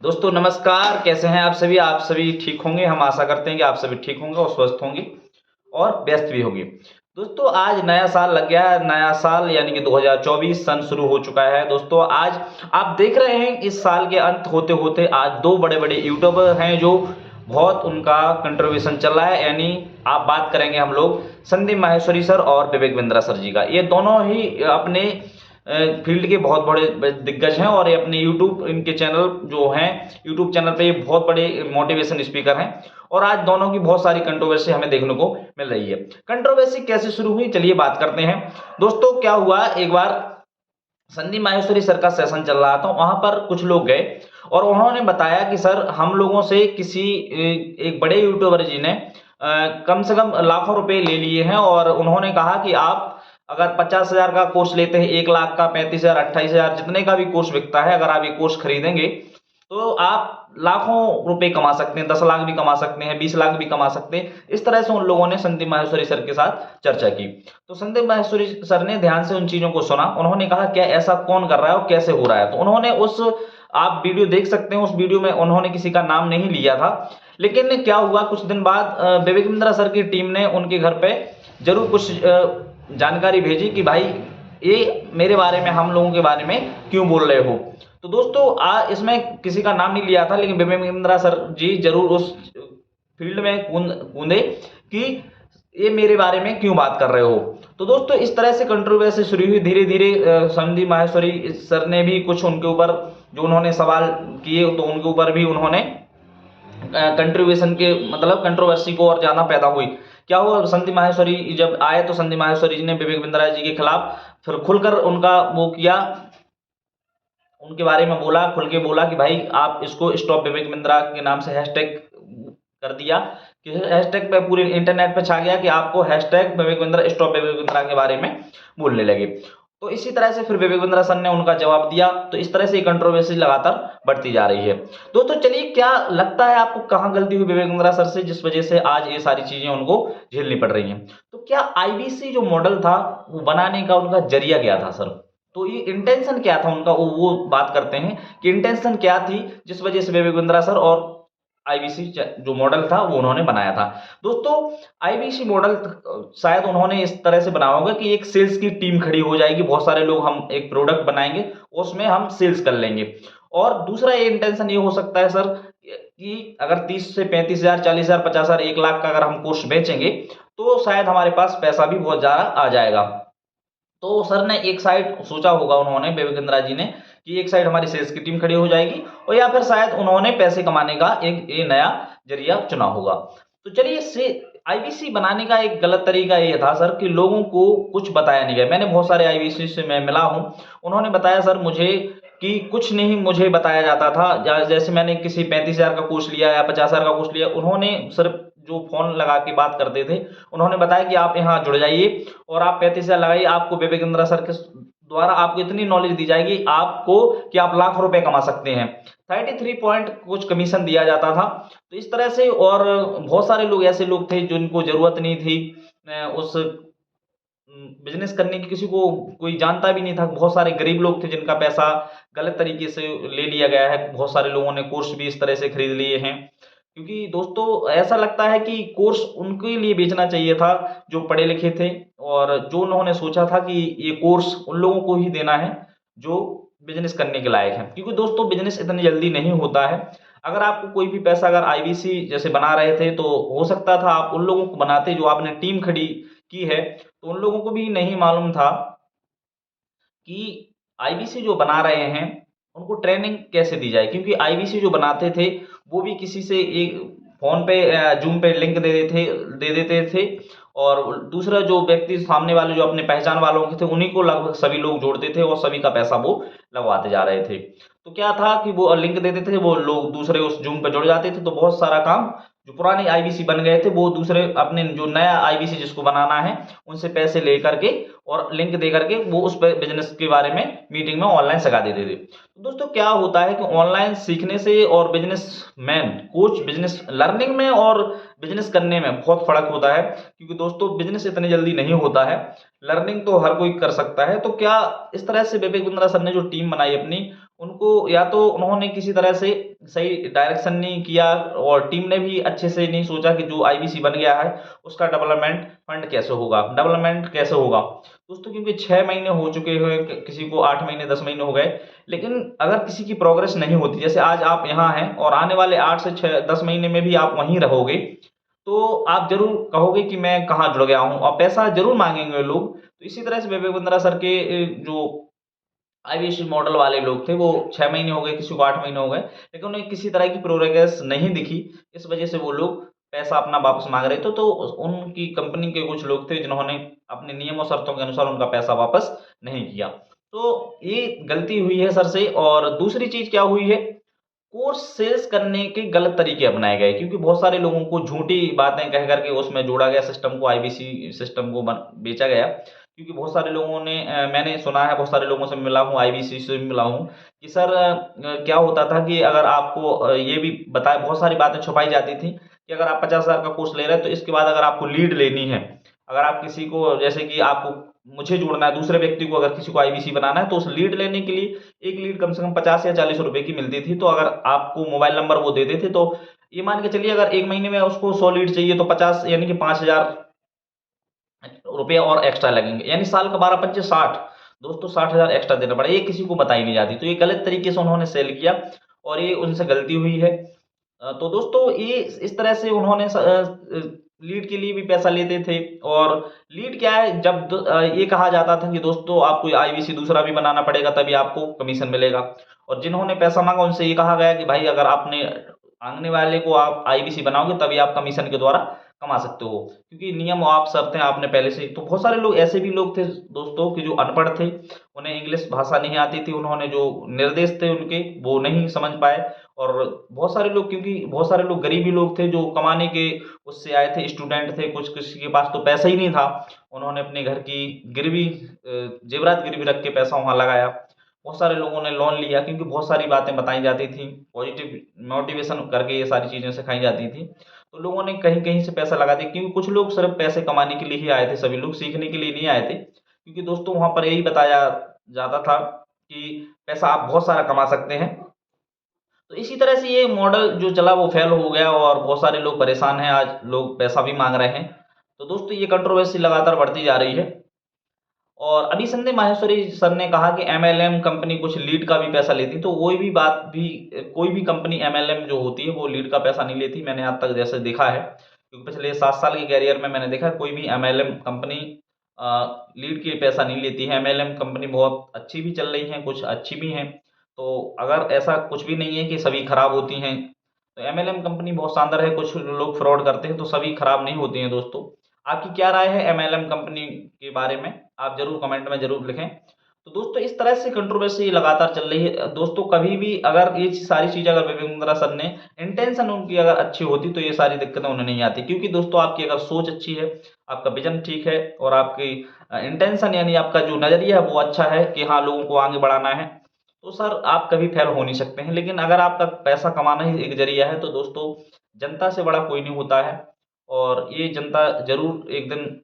दोस्तों नमस्कार, कैसे हैं आप सभी ठीक होंगे। हम आशा करते हैं कि आप सभी ठीक होंगे और स्वस्थ होंगे और व्यस्त भी होंगे। दोस्तों आज नया साल लग गया है, नया साल यानी कि 2024 सन शुरू हो चुका है। दोस्तों आज आप देख रहे हैं इस साल के अंत होते-होते आज 2 बड़े-बड़े यूट्यूबर हैं जो बहुत उनका कंट्रीब्यूशन चल रहा है, यानी आप बात करेंगे हम लोग संदीप माहेश्वरी सर और विवेक बिंद्रा सर जी का। ये दोनों ही अपने फील्ड के बहुत बड़े दिग्गज हैं और ये अपने यूट्यूब इनके चैनल जो हैं यूट्यूब चैनल पे ये बहुत बड़े मोटिवेशन स्पीकर हैं और आज दोनों की बहुत सारी कंट्रोवर्सी हमें देखने को मिल रही है। कंट्रोवर्सी कैसे शुरू हुई, चलिए बात करते हैं। दोस्तों क्या हुआ, एक बार संदीप माहेश्वरी सर का सेशन चल रहा था, वहां पर कुछ लोग गए और उन्होंने बताया कि सर हम लोगों से किसी एक बड़े यूट्यूबर जी ने कम से कम लाखों रुपए ले लिए हैं और उन्होंने कहा कि आप अगर 50,000 का कोर्स लेते हैं, 1 लाख का, 35,000, 28,000 जितने का भी कोर्स बिकता है, अगर आप ये कोर्स खरीदेंगे तो आप लाखों रुपए कमा सकते हैं, 10 लाख भी कमा सकते हैं, 20 लाख भी कमा सकते हैं। इस तरह से उन लोगों ने संदीप माहेश्वरी सर के साथ चर्चा की। तो संदीप माहेश्वरी सर ने ध्यान से उन चीजों को सुना। उन्होंने कहा क्या ऐसा कौन कर रहा है और कैसे हो रहा है। तो उन्होंने उस आप वीडियो देख सकते हैं, उस वीडियो में उन्होंने किसी का नाम नहीं लिया था। लेकिन क्या हुआ, कुछ दिन बाद विवेक बिंद्रा सर की टीम ने उनके घर पे जरूर कुछ जानकारी भेजी कि भाई ये मेरे बारे में, हम लोगों के बारे में क्यों बोल रहे हो। तो दोस्तों इसमें किसी का नाम नहीं लिया था, लेकिन विवेक बिंद्रा सर जी जरूर उस फील्ड में कूदे कि ये मेरे बारे में क्यों बात कर रहे हो। तो दोस्तों इस तरह से कंट्रोवर्सी शुरू हुई। धीरे धीरे संदीप माहेश्वरी सर ने भी कुछ उनके ऊपर जो उन्होंने सवाल किए तो उनके ऊपर भी उन्होंने कंट्रीब्यूशन के मतलब कंट्रोवर्सी को और ज्यादा पैदा हुई। क्या हुआ, संदीप माहेश्वरी जब आए तो संदीप माहेश्वरी जी ने विवेक बिंद्रा जी के खिलाफ फिर खुलकर उनका वो किया, उनके बारे में बोला, खुल के बोला कि भाई आप इसको स्टॉप विवेक बिंद्रा के नाम से हैशटैग कर दिया कि हैशटैग पे पूरे इंटरनेट पे छा गया कि आपको हैशटैग विवेक बिंद्रा स्टॉप विवेक बिंद्रा के बारे में बोलने लगे। तो इसी तरह से फिर विवेक बिंद्रा सर ने उनका जवाब दिया। तो इस तरह से कंट्रोवर्सी लगातार बढ़ती जा रही है। दोस्तों चलिए, क्या लगता है आपको कहाँ गलती हुई विवेक बिंद्रा सर से जिस वजह से आज ये सारी चीजें उनको झेलनी पड़ रही हैं। तो क्या आईबीसी जो मॉडल था वो बनाने का उनका जरिया क्या था सर, तो ये इंटेंशन क्या था उनका, वो बात करते हैं कि इंटेंशन क्या थी जिस वजह से विवेक बिंद्रा सर और आईबीसी जो मॉडल था वो उन्होंने बनाया था। दोस्तों आईबीसी मॉडल शायद उन्होंने इस तरह से बनाया होगा कि एक सेल्स की टीम खड़ी हो जाएगी, बहुत सारे लोग, हम एक प्रोडक्ट बनाएंगे उसमें हम सेल्स कर लेंगे। और दूसरा ये इंटेंशन ये हो सकता है सर कि अगर 30 से 35,000, 40,000, 50,000, 1 लाख का अगर हम कोर्स बेचेंगे तो शायद हमारे पास पैसा भी बहुत ज्यादा आ जाएगा। तो सर ने एक साइड सोचा होगा उन्होंने, विवेक बिंद्रा जी ने, कि एक साइड हमारी सेल्स की टीम खड़ी हो जाएगी और या फिर शायद उन्होंने पैसे कमाने का एक ये नया जरिया चुना होगा। तो चलिए, इससे आईबीसी बनाने का एक गलत तरीका ये था सर कि लोगों को कुछ बताया नहीं गया। मैंने बहुत सारे आईबीसी से मैं मिला हूं, उन्होंने बताया सर मुझे कि कुछ नहीं मुझे बताया जाता था। जैसे मैंने किसी 35,000 का कोर्स लिया या 50,000 का कोर्स लिया, उन्होंने सिर्फ जो फोन लगा के बात करते थे उन्होंने बताया कि आप यहाँ जुड़ जाइए और आप 35,000 लगाइए, आपको विवेक बिंद्रा सर के द्वारा आपको इतनी नॉलेज दी जाएगी आपको कि आप लाख रुपए कमा सकते हैं। 33 पॉइंट कुछ कमीशन दिया जाता था। तो इस तरह से और बहुत सारे लोग ऐसे लोग थे जिनको जरूरत नहीं थी उस बिजनेस करने की, किसी को कोई जानता भी नहीं था। बहुत सारे गरीब लोग थे जिनका पैसा गलत तरीके से ले लिया गया है। बहुत सारे लोगों ने कोर्स भी इस तरह से खरीद लिए हैं, क्योंकि दोस्तों ऐसा लगता है कि कोर्स उनके लिए बेचना चाहिए था जो पढ़े लिखे थे और जो उन्होंने सोचा था कि ये कोर्स उन लोगों को ही देना है जो बिजनेस करने के लायक है। क्योंकि दोस्तों बिजनेस इतनी जल्दी नहीं होता है। अगर आपको कोई भी पैसा, अगर आईबीसी जैसे बना रहे थे तो हो सकता था आप उन लोगों को बनाते जो आपने टीम खड़ी की है, तो उन लोगों को भी नहीं मालूम था कि आईबीसी जो बना रहे हैं उनको ट्रेनिंग कैसे दी जाए। क्योंकि आईबीसी जो बनाते थे वो भी किसी से एक फोन पे जूम पे लिंक दे देते थे और दूसरा जो व्यक्ति सामने वाले जो अपने पहचान वालों के थे उन्हीं को लगभग सभी लोग जोड़ते थे और सभी का पैसा वो लगवाते जा रहे थे। तो क्या था कि वो लिंक देते थे, वो लोग दूसरे उस जूम पे जुड़ जाते थे, तो बहुत सारा काम जो पुराने आईबीसी बन गए थे वो दूसरे अपने जो नया आईबीसी जिसको बनाना है उनसे पैसे लेकर के और लिंक दे करके वो उस बिजनेस के बारे में मीटिंग में ऑनलाइन सिखा देते थे। तो दोस्तों क्या होता है कि ऑनलाइन सीखने से और business man coach business learning में और बिजनेस करने में बहुत फर्क होता है। क्योंकि दोस्तों बिजनेस इतनी जल्दी नहीं होता है, लर्निंग तो हर कोई कर सकता है। तो क्या इस तरह से विवेक बिंद्रा सर ने जो टीम बनाई अपनी, उनको या तो उन्होंने किसी तरह से सही डायरेक्शन नहीं किया और टीम ने भी अच्छे से नहीं सोचा कि जो आईबीसी बन गया है उसका डेवलपमेंट फंड कैसे होगा, डेवलपमेंट कैसे होगा। दोस्तों क्योंकि 6 महीने हो चुके हैं, किसी को 8 महीने 10 महीने हो गए, लेकिन अगर किसी की प्रोग्रेस नहीं होती, जैसे आज आप यहाँ हैं और आने वाले 8 से 6 10 महीने में भी आप वहीं रहोगे, तो आप ज़रूर कहोगे कि मैं कहाँ जुड़ गया हूँ और पैसा ज़रूर माँगेंगे लोग। तो इसी तरह से विवेक बिंद्रा सर के जो आईबीएससी मॉडल वाले लोग थे, वो 6 महीने हो गए, किसी को 8 महीने हो गए, लेकिन उन्हें किसी तरह की प्रोग्रेस नहीं दिखी। इस वजह से वो लोग पैसा अपना वापस माँग रहे थे, तो उनकी कंपनी के कुछ लोग थे जिन्होंने अपने नियम और शर्तों के अनुसार उनका पैसा वापस नहीं किया। तो ये गलती हुई है सर से। और दूसरी चीज़ क्या हुई है, कोर्स सेल्स करने के गलत तरीके अपनाए गए, क्योंकि बहुत सारे लोगों को झूठी बातें कह कर के उसमें जोड़ा गया, सिस्टम को आईबीसी सिस्टम को बेचा गया। क्योंकि बहुत सारे लोगों ने मैंने सुना है, बहुत सारे लोगों से मिला हूँ, आईबीसी से भी मिला हूँ कि सर क्या होता था कि अगर आपको ये भी बताया, बहुत सारी बातें छुपाई जाती थी कि अगर आप 50,000 का कोर्स ले रहे हैं तो इसके बाद अगर आपको लीड लेनी है, अगर आप किसी को, जैसे कि आपको मुझे जोड़ना है, दूसरे व्यक्ति को अगर किसी को आईबीसी बनाना है, तो उस लीड लेने के लिए एक लीड कम से कम 50 या 40 रुपए की मिलती थी। तो अगर आपको मोबाइल नंबर वो देते थे, तो ये मान के चलिए अगर 1 महीने में उसको 100 लीड चाहिए तो 50 यानी कि 5,000 रुपए और एक्स्ट्रा लगेंगे, यानी साल का 12 पंचे 60। दोस्तों 60,000 एक्स्ट्रा देना पड़ा, ये किसी को बताई नहीं जाती। तो ये गलत तरीके से उन्होंने सेल किया और ये उनसे गलती हुई है। तो दोस्तों ये इस तरह से उन्होंने लीड के लिए भी पैसा लेते थे। और लीड क्या है, जब ये कहा जाता था कि दोस्तों आपको आईबीसी दूसरा भी बनाना पड़ेगा तभी आपको कमीशन मिलेगा। और जिन्होंने पैसा मांगा उनसे ये कहा गया कि भाई अगर आपने मांगने वाले को आप आईबीसी बनाओगे तभी आप कमीशन के द्वारा कमा सकते हो, क्योंकि नियम आप शर्तें आपने पहले से। तो बहुत सारे लोग ऐसे भी लोग थे दोस्तों कि जो अनपढ़ थे, उन्हें इंग्लिश भाषा नहीं आती थी, उन्होंने जो निर्देश थे उनके वो नहीं समझ पाए। और बहुत सारे लोग, क्योंकि बहुत सारे लोग गरीबी लोग थे जो कमाने के उससे आए थे, स्टूडेंट थे, कुछ किसी के पास तो पैसा ही नहीं था, उन्होंने अपने घर की गिरवी जेवरात गिरवी रख के पैसा वहाँ लगाया। बहुत सारे लोगों ने लोन लिया, क्योंकि बहुत सारी बातें बताई जाती थी, पॉजिटिव मोटिवेशन करके ये सारी चीज़ें सिखाई जाती थी। तो लोगों ने कहीं-कहीं से पैसा लगा दिया, क्योंकि कुछ लोग सिर्फ पैसे कमाने के लिए ही आए थे, सभी लोग सीखने के लिए नहीं आए थे। क्योंकि दोस्तों वहाँ पर यही बताया जाता था कि पैसा आप बहुत सारा कमा सकते हैं। तो इसी तरह से ये मॉडल जो चला वो फेल हो गया और बहुत सारे लोग परेशान हैं, आज लोग पैसा भी माँग रहे हैं। तो दोस्तों ये कंट्रोवर्सी लगातार बढ़ती जा रही है। और अभी संदीप माहेश्वरी सर ने कहा कि एमएलएम कंपनी कुछ लीड का भी पैसा लेती, तो कोई भी बात भी, कोई भी कंपनी एमएलएम जो होती है वो लीड का पैसा नहीं लेती, मैंने आज तक जैसे देखा है। क्योंकि पिछले 7 साल के करियर में मैंने देखा है कोई भी एमएलएम कंपनी लीड के पैसा नहीं लेती है। एमएलएम कंपनी बहुत अच्छी भी चल रही है, कुछ अच्छी भी हैं। तो अगर ऐसा कुछ भी नहीं है कि सभी खराब होती हैं, तो एमएलएम कंपनी बहुत शानदार है, कुछ लोग फ्रॉड करते हैं, तो सभी खराब नहीं होती हैं दोस्तों। आपकी क्या राय है एमएलएम कंपनी के बारे में? आप ज़रूर कमेंट में ज़रूर लिखें। तो दोस्तों इस तरह से कंट्रोवर्सी लगातार चल रही है। दोस्तों कभी भी अगर ये सारी चीज़ें अगर विवेक बिंद्रा सर ने इंटेंशन उनकी अगर अच्छी होती तो ये सारी दिक्कतें उन्हें नहीं आती। क्योंकि दोस्तों आपकी अगर सोच अच्छी है, आपका विज़न ठीक है और आपकी इंटेंशन यानी आपका जो नज़रिया है वो अच्छा है कि हाँ, लोगों को आगे बढ़ाना है, तो सर आप कभी फेल हो नहीं सकते हैं। लेकिन अगर आपका पैसा कमाना ही एक ज़रिया है तो दोस्तों जनता से बड़ा कोई नहीं होता है और ये जनता ज़रूर एक दिन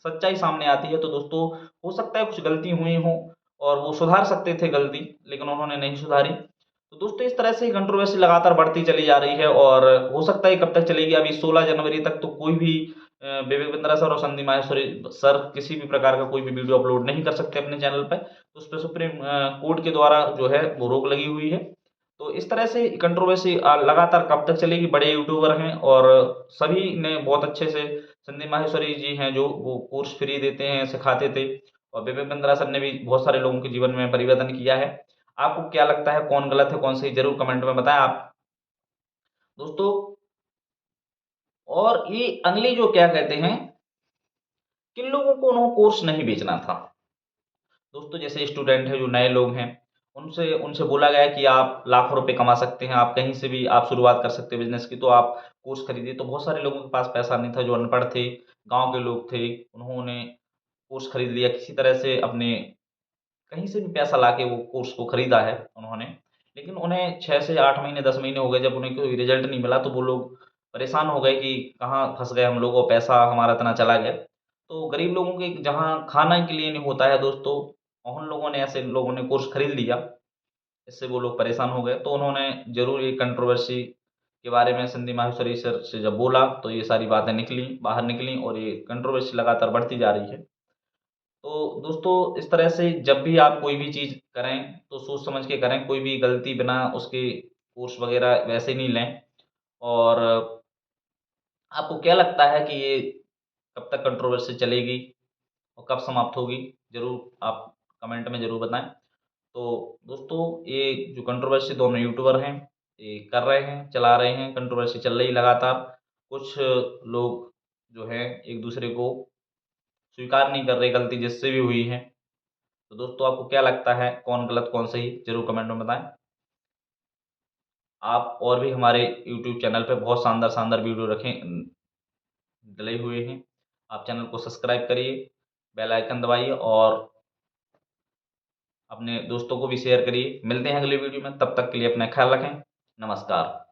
सच्चाई सामने आती है। तो दोस्तों हो सकता है कुछ गलती हुई हो और वो सुधार सकते थे गलती, लेकिन उन्होंने नहीं सुधारी। तो दोस्तों इस तरह से कंट्रोवर्सी लगातार बढ़ती चली जा रही है और हो सकता है कब तक चलेगी। अभी 16 जनवरी तक तो कोई भी विवेक बिंद्रा सर और संदीप माहेश्वरी सर किसी भी प्रकार का कोई भी वीडियो अपलोड नहीं कर सकते अपने चैनल पे। तो उस पे सुप्रीम कोर्ट के द्वारा जो है वो रोक लगी हुई है। तो इस तरह से कंट्रोवर्सी लगातार कब तक चलेगी। बड़े यूट्यूबर हैं और सभी ने बहुत अच्छे से, संदीप माहेश्वरी जी हैं जो वो कोर्स फ्री देते हैं, सिखाते थे और विवेक बिंद्रा सर ने भी बहुत सारे लोगों के जीवन में परिवर्तन किया है। आपको क्या लगता है कौन गलत है, कौन सही, ज़रूर कमेंट में बताएँ आप दोस्तों। और ये अगली जो क्या कहते हैं, किन लोगों को उन्होंने कोर्स नहीं बेचना था। दोस्तों जैसे स्टूडेंट हैं, जो नए लोग हैं, उनसे उनसे बोला गया है कि आप लाखों रुपए कमा सकते हैं, आप कहीं से भी आप शुरुआत कर सकते हो बिज़नेस की, तो आप कोर्स खरीदिए। तो बहुत सारे लोगों के पास पैसा नहीं था, जो अनपढ़ थे, गाँव के लोग थे, उन्होंने कोर्स खरीद लिया किसी तरह से, अपने कहीं से भी पैसा लाके वो कोर्स को खरीदा है उन्होंने। लेकिन उन्हें 6 से 8 महीने 10 महीने हो गए, जब उन्हें कोई रिज़ल्ट नहीं मिला तो वो लोग परेशान हो गए कि कहाँ फँस गए हम लोग और पैसा हमारा इतना चला गया। तो गरीब लोगों के जहाँ खाना के लिए नहीं होता है दोस्तों, उन लोगों ने, ऐसे लोगों ने कोर्स खरीद लिया। इससे वो लोग परेशान हो गए। तो उन्होंने ज़रूर ये कंट्रोवर्सी के बारे में संदीप माहेश्वरी सर से जब बोला तो ये सारी बातें बाहर निकली और ये कंट्रोवर्सी लगातार बढ़ती जा रही है। तो दोस्तों इस तरह से जब भी आप कोई भी चीज़ करें तो सोच समझ के करें, कोई भी गलती बिना उसके कोर्स वगैरह वैसे नहीं लें। और आपको क्या लगता है कि ये कब तक कंट्रोवर्सी चलेगी और कब समाप्त होगी? ज़रूर आप कमेंट में ज़रूर बताएँ। तो दोस्तों ये जो कंट्रोवर्सी दोनों यूट्यूबर हैं, ये कर रहे हैं, चला रहे हैं, कंट्रोवर्सी चल रही लगातार। कुछ लोग जो हैं एक-दूसरे को स्वीकार नहीं कर रहे गलती जिससे भी हुई है। तो दोस्तों आपको क्या लगता है कौन गलत कौन सही? ज़रूर कमेंट में बताएँ। आप और भी हमारे यूट्यूब चैनल पे बहुत शानदार-शानदार वीडियो डले हुए हैं। आप चैनल को सब्सक्राइब करिए, बेल आइकन दबाइए और अपने दोस्तों को भी शेयर करिए। मिलते हैं अगले वीडियो में, तब तक के लिए अपना ख़्याल रखें। नमस्कार।